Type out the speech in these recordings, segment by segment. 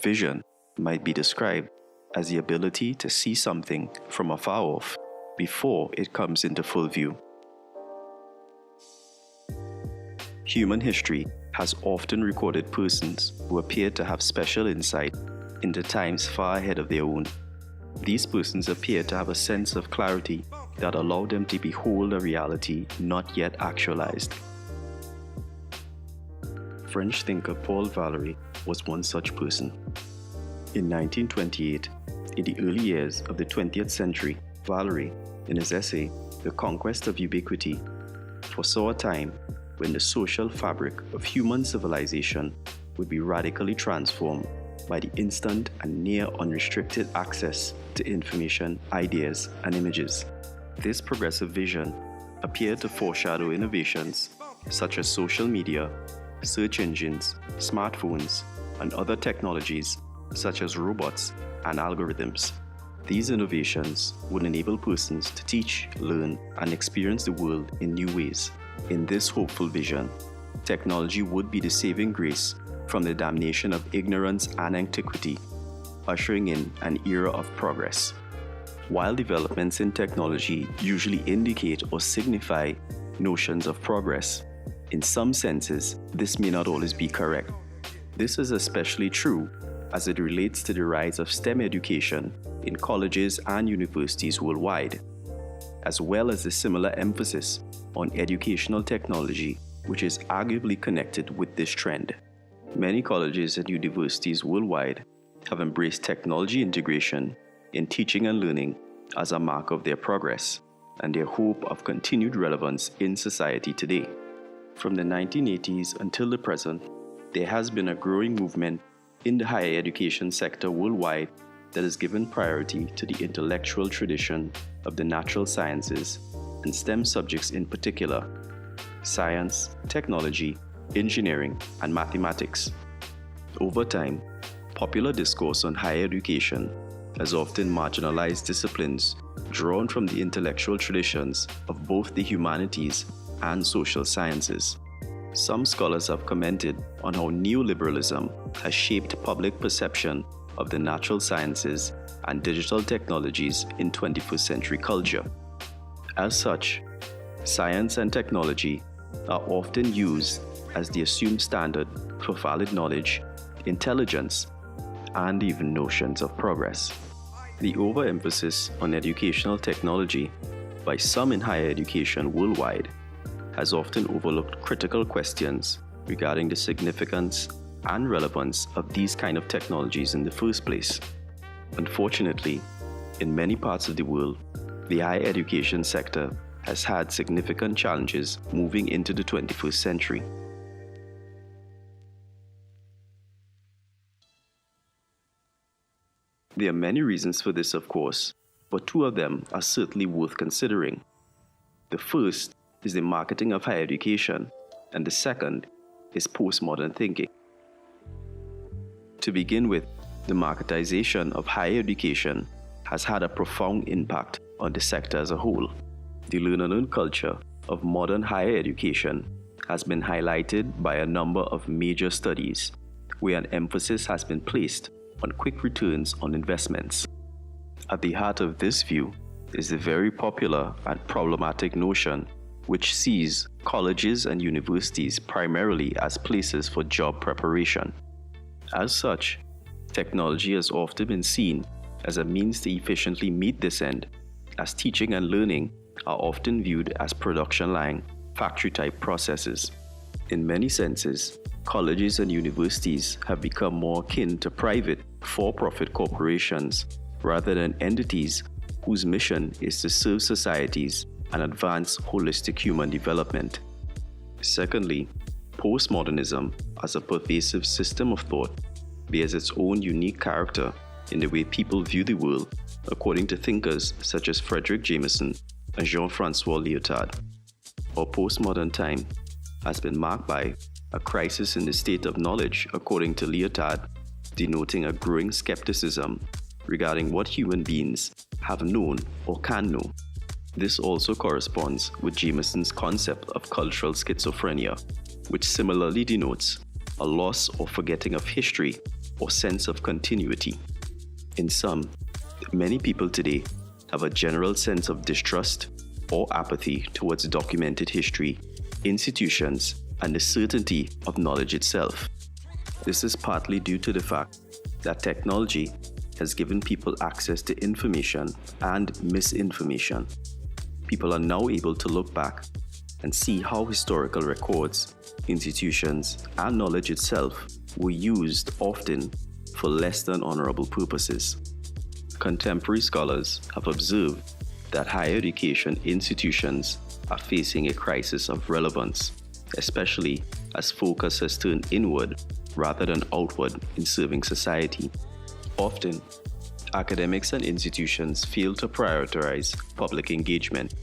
Vision might be described as the ability to see something from afar off before it comes into full view. Human history has often recorded persons who appear to have special insight into times far ahead of their own. These persons appear to have a sense of clarity that allowed them to behold a reality not yet actualized. French thinker Paul Valéry was one such person. In 1928, in the early years of the 20th century, Valéry, in his essay, The Conquest of Ubiquity, foresaw a time when the social fabric of human civilization would be radically transformed by the instant and near unrestricted access to information, ideas, and images. This progressive vision appeared to foreshadow innovations such as social media, search engines, smartphones, and other technologies such as robots and algorithms. These innovations would enable persons to teach, learn, and experience the world in new ways. In this hopeful vision, technology would be the saving grace from the damnation of ignorance and antiquity, ushering in an era of progress. While developments in technology usually indicate or signify notions of progress, in some senses, this may not always be correct. This is especially true as it relates to the rise of STEM education in colleges and universities worldwide, as well as the similar emphasis on educational technology, which is arguably connected with this trend. Many colleges and universities worldwide have embraced technology integration in teaching and learning as a mark of their progress and their hope of continued relevance in society today. From the 1980s until the present, there has been a growing movement in the higher education sector worldwide that has given priority to the intellectual tradition of the natural sciences and STEM subjects in particular: science, technology, engineering, and mathematics. Over time, popular discourse on higher education has often marginalized disciplines drawn from the intellectual traditions of both the humanities and social sciences. Some scholars have commented on how neoliberalism has shaped public perception of the natural sciences and digital technologies in 21st century culture. As such, science and technology are often used as the assumed standard for valid knowledge, intelligence, and even notions of progress. The overemphasis on educational technology by some in higher education worldwide has often overlooked critical questions regarding the significance and relevance of these kind of technologies in the first place. Unfortunately, in many parts of the world, the higher education sector has had significant challenges moving into the 21st century. There are many reasons for this, of course, but two of them are certainly worth considering. The first is the marketing of higher education, and the second is postmodern thinking. To begin with, the marketization of higher education has had a profound impact on the sector as a whole. The learn-and-learn culture of modern higher education has been highlighted by a number of major studies, where an emphasis has been placed on quick returns on investments. At the heart of this view is the very popular and problematic notion which sees colleges and universities primarily as places for job preparation. As such, technology has often been seen as a means to efficiently meet this end, as teaching and learning are often viewed as production line, factory-type processes. In many senses, colleges and universities have become more akin to private, for-profit corporations rather than entities whose mission is to serve societies and advance holistic human development. Secondly, postmodernism as a pervasive system of thought bears its own unique character in the way people view the world, according to thinkers such as Frederick Jameson and Jean-Francois Lyotard. Our postmodern time has been marked by a crisis in the state of knowledge, according to Lyotard, denoting a growing skepticism regarding what human beings have known or can know. This also corresponds with Jameson's concept of cultural schizophrenia, which similarly denotes a loss or forgetting of history or sense of continuity. In sum, many people today have a general sense of distrust or apathy towards documented history, institutions, and the certainty of knowledge itself. This is partly due to the fact that technology has given people access to information and misinformation. People are now able to look back and see how historical records, institutions, and knowledge itself were used often for less than honorable purposes. Contemporary scholars have observed that higher education institutions are facing a crisis of relevance, especially as focus has turned inward rather than outward in serving society. Often, academics and institutions fail to prioritize public engagement.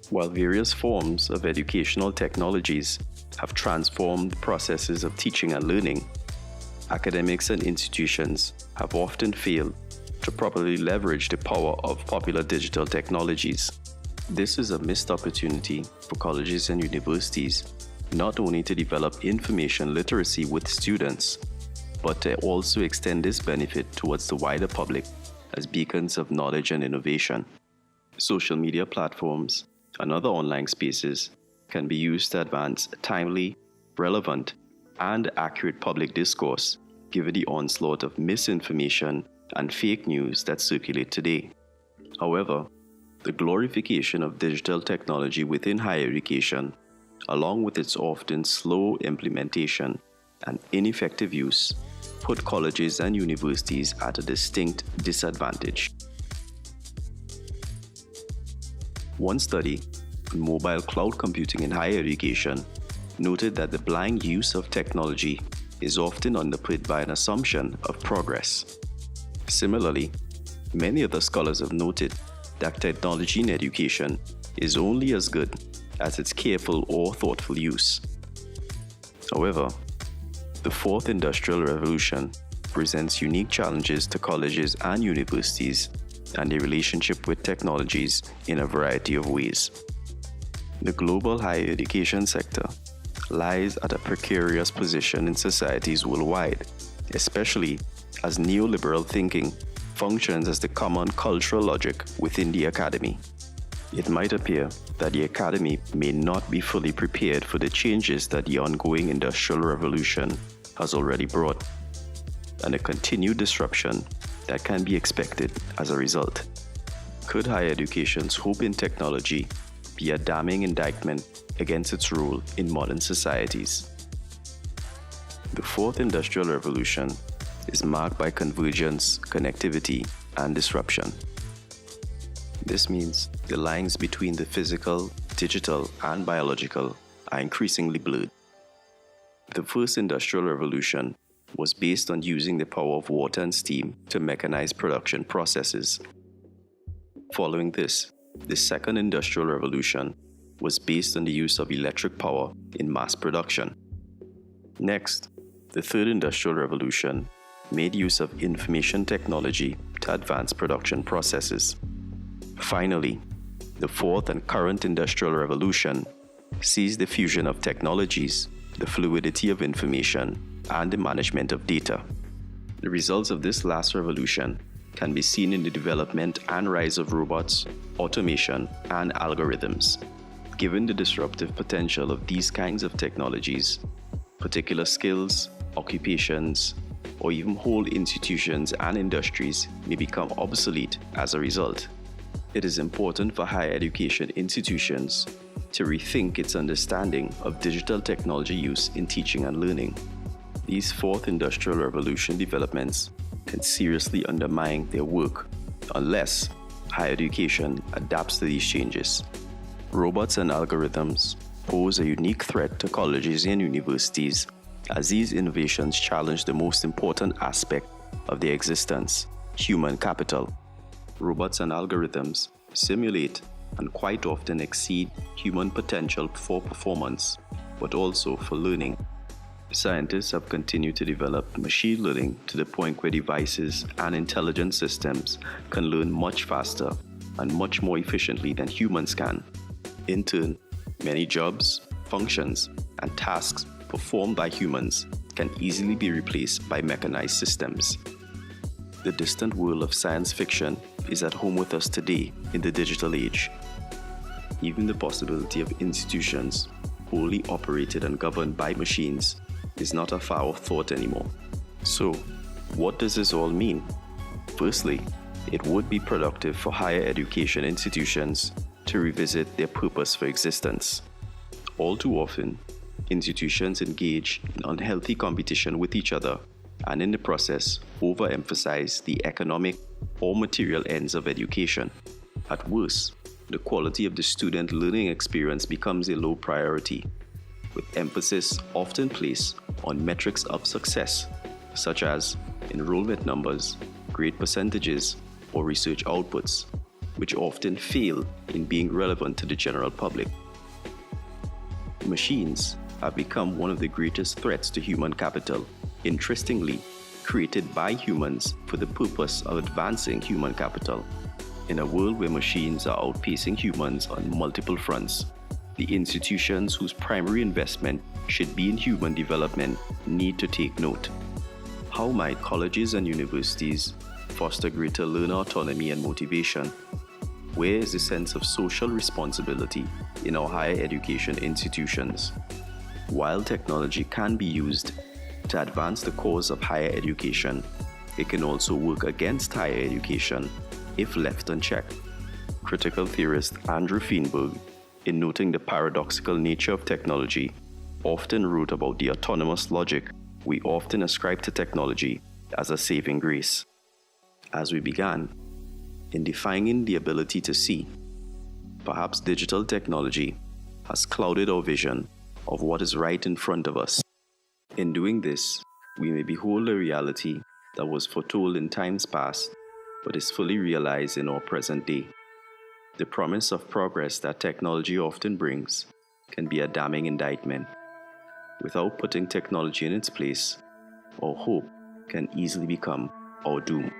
While various forms of educational technologies have transformed processes of teaching and learning, academics and institutions have often failed to properly leverage the power of popular digital technologies. This is a missed opportunity for colleges and universities not only to develop information literacy with students, but to also extend this benefit towards the wider public as beacons of knowledge and innovation. Social media platforms and other online spaces can be used to advance timely, relevant, and accurate public discourse given the onslaught of misinformation and fake news that circulate today. However, the glorification of digital technology within higher education, along with its often slow implementation and ineffective use, put colleges and universities at a distinct disadvantage. One study on mobile cloud computing in higher education noted that the blind use of technology is often underpinned by an assumption of progress. Similarly, many other scholars have noted that technology in education is only as good as its careful or thoughtful use. However, the fourth industrial revolution presents unique challenges to colleges and universities and their relationship with technologies in a variety of ways. The global higher education sector lies at a precarious position in societies worldwide, especially as neoliberal thinking functions as the common cultural logic within the academy. It might appear that the academy may not be fully prepared for the changes that the ongoing industrial revolution has already brought, and the continued disruption that can be expected as a result. Could higher education's hope in technology be a damning indictment against its role in modern societies? The fourth industrial revolution is marked by convergence, connectivity, and disruption. This means the lines between the physical, digital, and biological are increasingly blurred. The first industrial revolution was based on using the power of water and steam to mechanize production processes. Following this, the second industrial revolution was based on the use of electric power in mass production. Next, the third industrial revolution made use of information technology to advance production processes. Finally, the fourth and current industrial revolution sees the fusion of technologies, the fluidity of information, and the management of data. The results of this last revolution can be seen in the development and rise of robots, automation, and algorithms. Given the disruptive potential of these kinds of technologies, particular skills, occupations, or even whole institutions and industries may become obsolete as a result. It is important for higher education institutions to rethink its understanding of digital technology use in teaching and learning. These fourth industrial revolution developments can seriously undermine their work unless higher education adapts to these changes. Robots and algorithms pose a unique threat to colleges and universities as these innovations challenge the most important aspect of their existence, human capital. Robots and algorithms simulate and quite often exceed human potential for performance, but also for learning. Scientists have continued to develop machine learning to the point where devices and intelligent systems can learn much faster and much more efficiently than humans can. In turn, many jobs, functions, and tasks performed by humans can easily be replaced by mechanized systems. The distant world of science fiction is at home with us today in the digital age. Even the possibility of institutions wholly operated and governed by machines is not a far-off thought anymore. So, what does this all mean? Firstly, it would be productive for higher education institutions to revisit their purpose for existence. All too often, institutions engage in unhealthy competition with each other and in the process overemphasize the economic or material ends of education. At worst, the quality of the student learning experience becomes a low priority, with emphasis often placed on metrics of success, such as enrollment numbers, grade percentages, or research outputs, which often fail in being relevant to the general public. Machines have become one of the greatest threats to human capital, interestingly, created by humans for the purpose of advancing human capital. In a world where machines are outpacing humans on multiple fronts, the institutions whose primary investment should be in human development need to take note. How might colleges and universities foster greater learner autonomy and motivation? Where is the sense of social responsibility in our higher education institutions? While technology can be used to advance the cause of higher education, it can also work against higher education if left unchecked. Critical theorist Andrew Feinberg, in noting the paradoxical nature of technology, often wrote about the autonomous logic we often ascribe to technology as a saving grace. As we began, in defining the ability to see, perhaps digital technology has clouded our vision of what is right in front of us. In doing this, we may behold a reality that was foretold in times past, but is fully realized in our present day. The promise of progress that technology often brings can be a damning indictment. Without putting technology in its place, our hope can easily become our doom.